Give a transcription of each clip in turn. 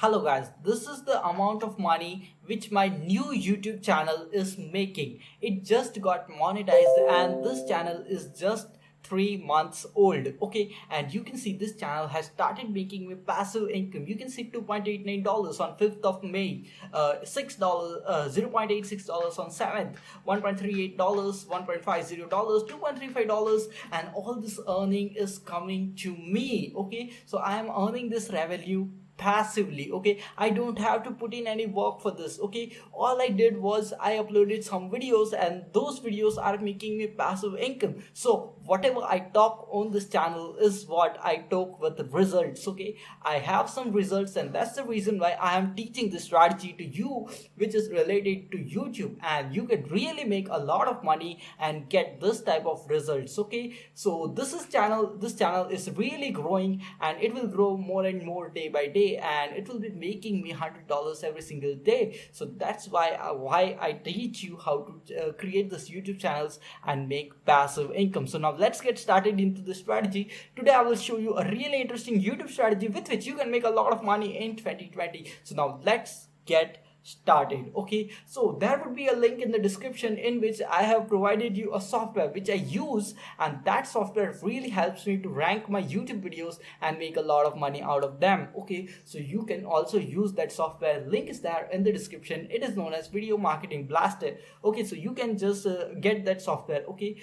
Hello guys, this is the amount of money which my new YouTube channel is making. It just got monetized and this channel is just 3 months old. Okay, and you can see this channel has started making me passive income. You can see $2.89 on 5th of May, $6, $0.86 on 7th, $1.38, $1.50, $2.35, and all this earning is coming to me. Okay, so I am earning this revenue passively. Okay, I don't have to put in any work for this. Okay, all I did was I uploaded some videos and those videos are making me passive income. So whatever I talk on this channel is what I talk with the results. Okay, I have some results and that's the reason why I am teaching this strategy to you, which is related to YouTube, and you can really make a lot of money and get this type of results. Okay, so this channel is really growing and it will grow more and more day by day, and it will be making me $100 every single day. So that's why I teach you how to create this YouTube channels and make passive income. So now let's get started into the strategy. Today I will show you a really interesting YouTube strategy with which you can make a lot of money in 2020. So now let's get started. Okay, so there would be a link in the description in which I have provided you a software which I use, and that software really helps me to rank my YouTube videos and make a lot of money out of them. Okay, so you can also use that software. Link is there in the description. It is known as Video Marketing Blaster. Okay, so you can just get that software. Okay,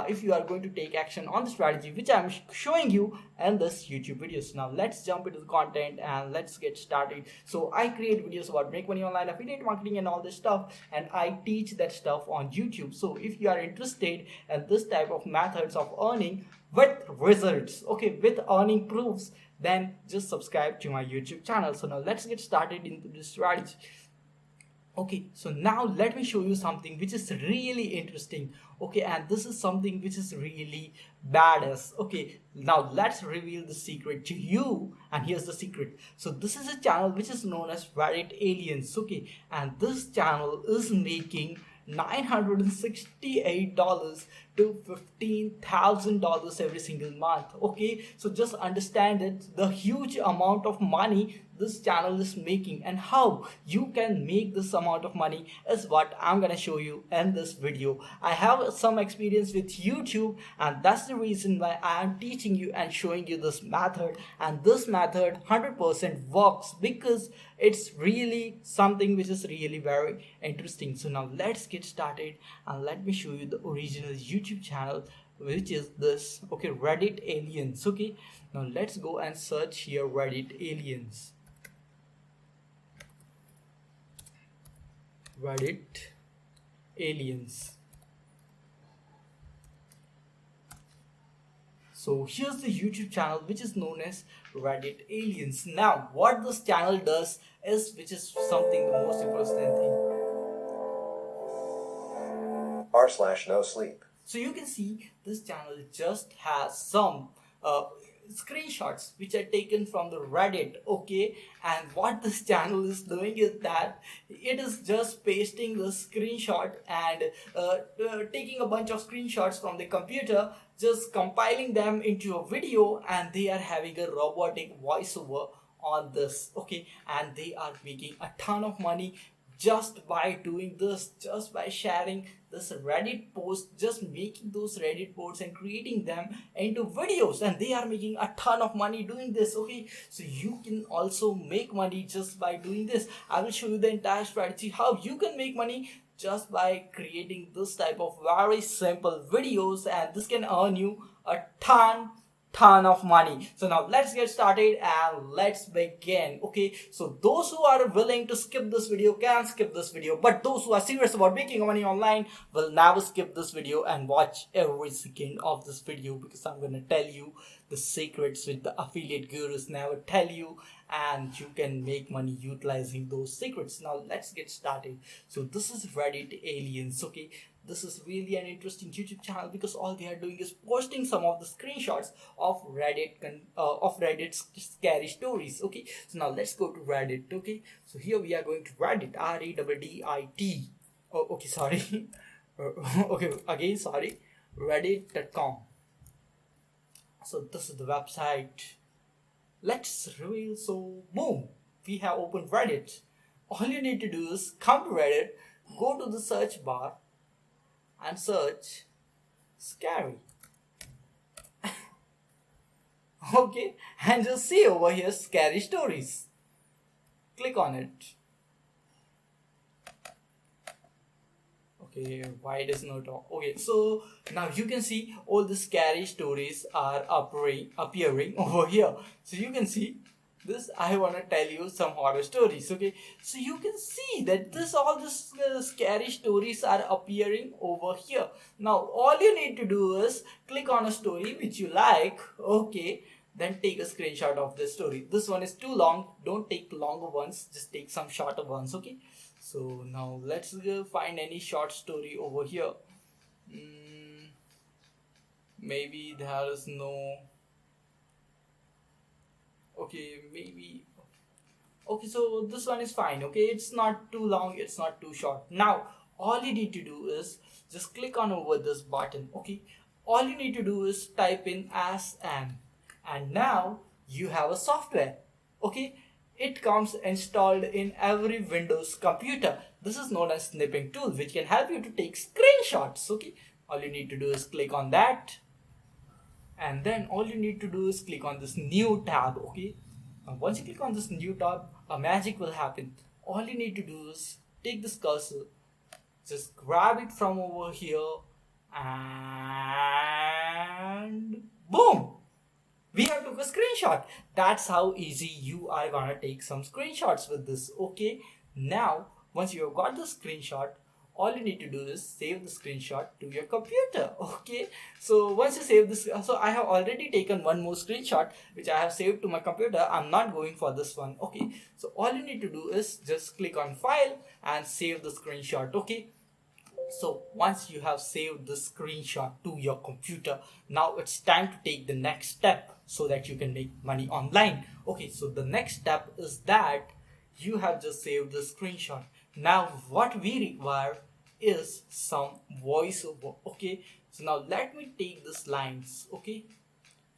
if you are going to take action on the strategy which I'm showing you in this YouTube videos. Now let's jump into the content and let's get started. So I create videos about make money online, affiliate marketing and all this stuff, and I teach that stuff on YouTube. So if you are interested in this type of methods of earning with results, okay, with earning proofs, then just subscribe to my YouTube channel. So now let's get started into this strategy. Okay, so now let me show you something which is really interesting. Okay, and this is something which is really badass. Okay, now let's reveal the secret to you, and here's the secret. So this is a channel which is known as Reddit Aliens. Okay, and this channel is making $968 to $15,000 every single month. Okay, so just understand it, the huge amount of money this channel is making, and how you can make this amount of money is what I'm gonna show you in this video. I have some experience with YouTube, and that's the reason why I am teaching you and showing you this method, and this method 100% works because it's really something which is really very interesting. So now let's get started and let me show you the original YouTube channel, which is this. Okay, Reddit Aliens. Okay, now let's go and search here Reddit Aliens. Reddit Aliens. So here's the YouTube channel which is known as Reddit Aliens. Now what this channel does is, which is something the most important thing, r/no sleep. so you can see this channel just has some screenshots which are taken from the Reddit. Okay, and what this channel is doing is that it is just pasting the screenshot and taking a bunch of screenshots from the computer, just compiling them into a video, and they are having a robotic voiceover on this. Okay, and they are making a ton of money just by doing this, just by sharing this Reddit post, just making those Reddit posts and creating them into videos, and they are making a ton of money doing this. Okay, so you can also make money just by doing this. I will show you the entire strategy how you can make money just by creating this type of very simple videos, and this can earn you a ton of money. So now let's get started and let's begin. Okay, so those who are willing to skip this video can skip this video, but those who are serious about making money online will never skip this video and watch every second of this video, because I'm gonna tell you the secrets which the affiliate gurus never tell you, and you can make money utilizing those secrets. Now let's get started. So this is Reddit Aliens. Okay, this is really an interesting YouTube channel because all they are doing is posting some of the screenshots of Reddit's scary stories. Okay, so now let's go to Reddit. Okay, so here we are going to Reddit, Reddit. Oh, okay, sorry. Okay, again, sorry. Reddit.com. So this is the website. Let's reveal. So boom. we have opened Reddit. All you need to do is come to Reddit, go to the search bar and search scary. Okay, and just see over here scary stories. Click on it. Okay, why it is not on? Okay, so now you can see all the scary stories are appearing over here. So you can see this. I want to tell you some horror stories. Okay, so you can see that all this scary stories are appearing over here. Now all you need to do is click on a story which you like. Okay, then take a screenshot of this story. This one is too long. Don't take longer ones. Just take some shorter ones. Okay. So now let's find any short story over here. Maybe there is no. Okay, maybe. Okay, so this one is fine. Okay, it's not too long, it's not too short. Now, all you need to do is just click on over this button. Okay, all you need to do is type in as and now you have a software. Okay, it comes installed in every Windows computer. This is known as snipping tool, which can help you to take screenshots. Okay, all you need to do is click on that, and then all you need to do is click on this new tab. Okay, now once you click on this new tab, a magic will happen. All you need to do is take this cursor, just grab it from over here, and boom, we have took a screenshot. That's how easy you are gonna take some screenshots with this. Okay, now once you have got the screenshot, all you need to do is save the screenshot to your computer. Okay, so once you save this, so I have already taken one more screenshot which I have saved to my computer. I'm not going for this one. Okay, so all you need to do is just click on file and save the screenshot. Okay, so once you have saved the screenshot to your computer, now it's time to take the next step so that you can make money online. Okay, so the next step is that you have just saved the screenshot. Now what we require is some voiceover. Okay, so now let me take these lines. Okay,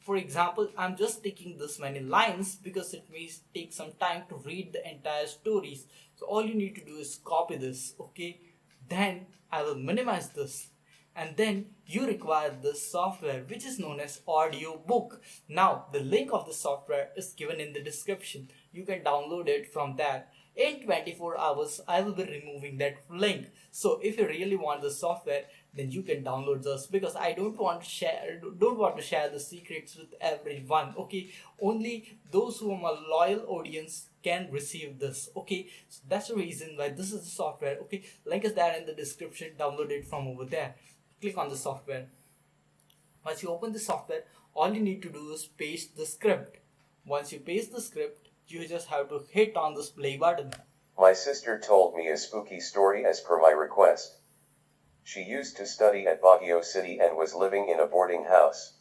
for example, I'm just taking this many lines because it may take some time to read the entire stories. So all you need to do is copy this. Okay, then I will minimize this, and then you require this software which is known as audiobook. Now the link of the software is given in the description. You can download it from there. In 24 hours I will be removing that link. So if you really want the software, then you can download this, because I don't want to share the secrets with everyone. Okay, only those who are my loyal audience can receive this. Okay, so that's the reason why this is the software. Okay, link is there in the description. Download it from over there. Click on the software. Once you open the software, all you need to do is paste the script. Once you paste the script, you just have to hit on this play button. My sister told me a spooky story as per my request. She used to study at Baguio City and was living in a boarding house.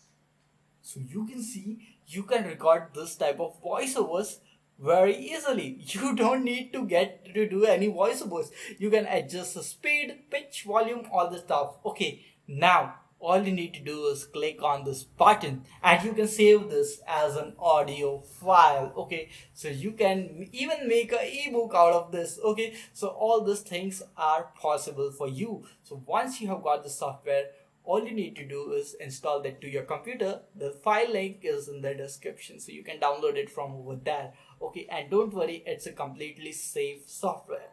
So you can see, you can record this type of voiceovers very easily. You don't need to get to do any voiceovers. You can adjust the speed, pitch, volume, all the stuff. Okay, now all you need to do is click on this button and you can save this as an audio file. Okay, so you can even make an ebook out of this. Okay, so all these things are possible for you. So once you have got the software, all you need to do is install that to your computer. The file link is in the description, so you can download it from over there. Okay, and don't worry, it's a completely safe software.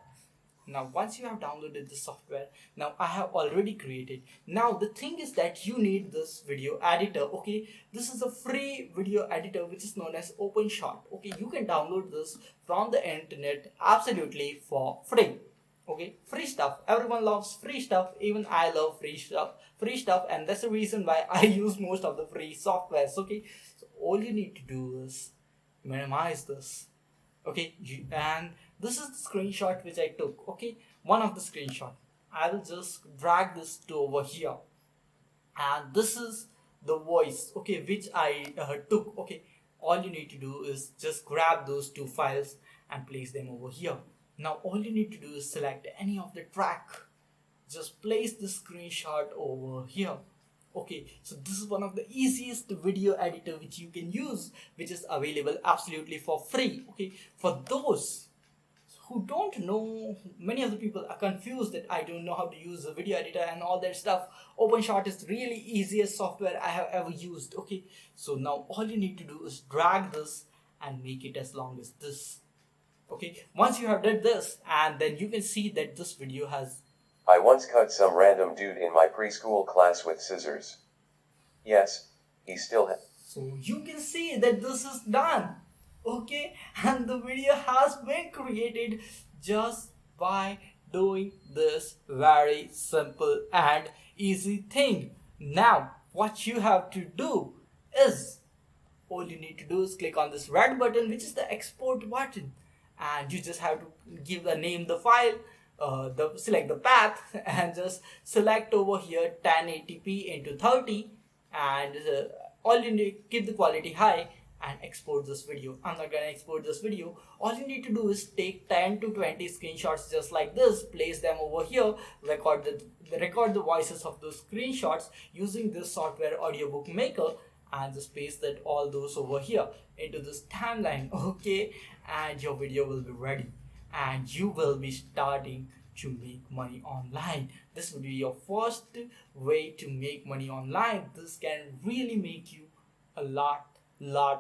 Now once you have downloaded the software, now I have already created. Now the thing is that you need this video editor. Okay, this is a free video editor which is known as OpenShot. Okay, you can download this from the internet absolutely for free. Okay, free stuff. Everyone loves free stuff. Even I love free stuff, and that's the reason why I use most of the free softwares. Okay, so all you need to do is minimize this. Okay, and this is the screenshot which I took. Okay, one of the screenshot. I will just drag this to over here, and this is the voice. Okay, which I took. Okay, all you need to do is just grab those two files and place them over here. Now all you need to do is select any of the track. Just place the screenshot over here. Okay, so this is one of the easiest video editor which you can use, which is available absolutely for free. Okay, for those who don't know, many of the people are confused that I don't know how to use a video editor and all that stuff. OpenShot is really easiest software I have ever used. Okay, so now all you need to do is drag this and make it as long as this. Okay, once you have did this, and then you can see that this video has. I once cut some random dude in my preschool class with scissors. Yes, he still So you can see that this is done. Okay, and the video has been created just by doing this very simple and easy thing. Now what you have to do is, all you need to do is click on this red button, which is the export button, and you just have to give the name the file, select the path and just select over here 1080p into 30, and all you need, keep the quality high and export this video. I'm not gonna export this video. All you need to do is take 10 to 20 screenshots just like this, place them over here, record the voices of those screenshots using this software audiobook maker, and just paste that all those over here into this timeline. Okay, and your video will be ready and you will be starting to make money online. This would be your first way to make money online. This can really make you a lot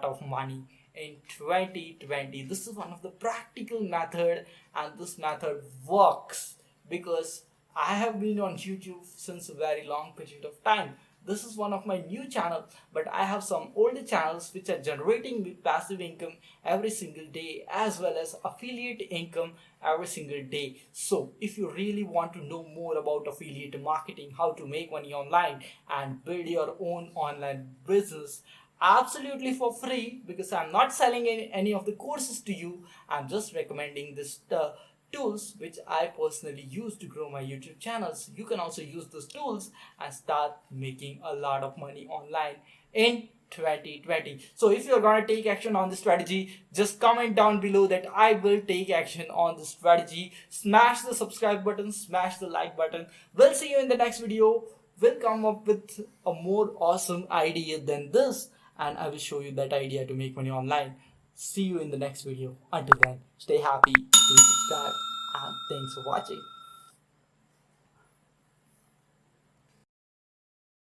of money in 2020. This is one of the practical method, and this method works because I have been on YouTube since a very long period of time. This is one of my new channel, but I have some older channels which are generating me passive income every single day, as well as affiliate income every single day. So if you really want to know more about affiliate marketing, how to make money online and build your own online business absolutely for free, because I'm not selling any of the courses to you, I'm just recommending this tools which I personally use to grow my YouTube channels. You can also use those tools and start making a lot of money online in 2020. So if you're gonna take action on this strategy, just comment down below that I will take action on this strategy. Smash the subscribe button, smash the like button. We'll see you in the next video. We'll come up with a more awesome idea than this, and I will show you that idea to make money online. See you in the next video. Until then, stay happy, stay subscribed, and thanks for watching.